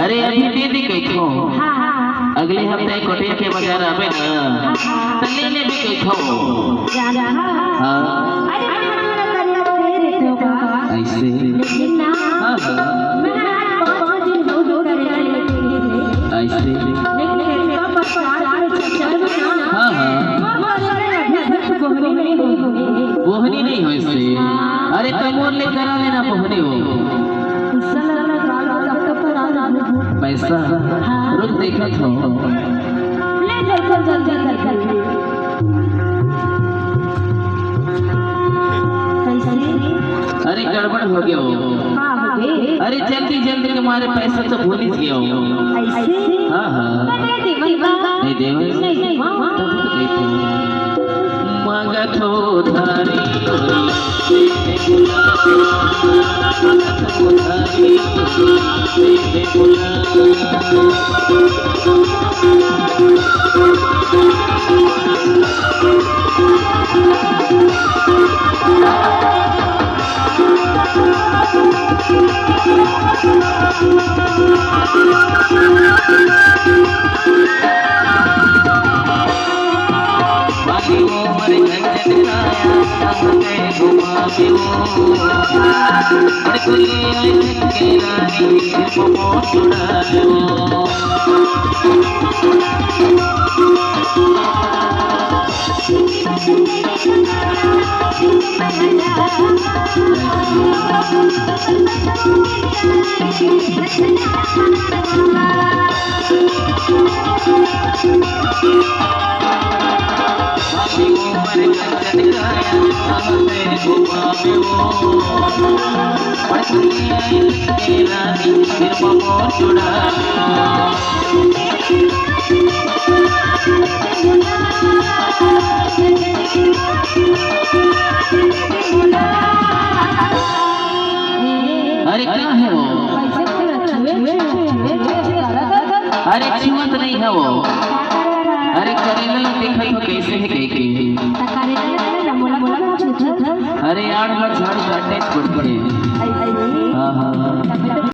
अरे अभी दीदी कहो अगले हफ्ते कोटिया के बाजार आवे ना तले ने भी कहो ऐसे ऐसे बोहनी नहीं हो इससे। अरे तुम और लेकर आ लेना बोहनी हो पैसा रुक देखा था अरे गड़बड़ हो गया हो। अरे जल्दी जल्दी तुम्हारे पैसा तो भूल ही गया हो। हाँ हाँ नहीं देव मांगा तो धारी अरे क्या है वो? अरे छुअत नहीं है वो। अरे करेला देखा तो कैसे है कैके? अरे यार मैं झाड़ काटने पड़ते हैं। हाँ हाँ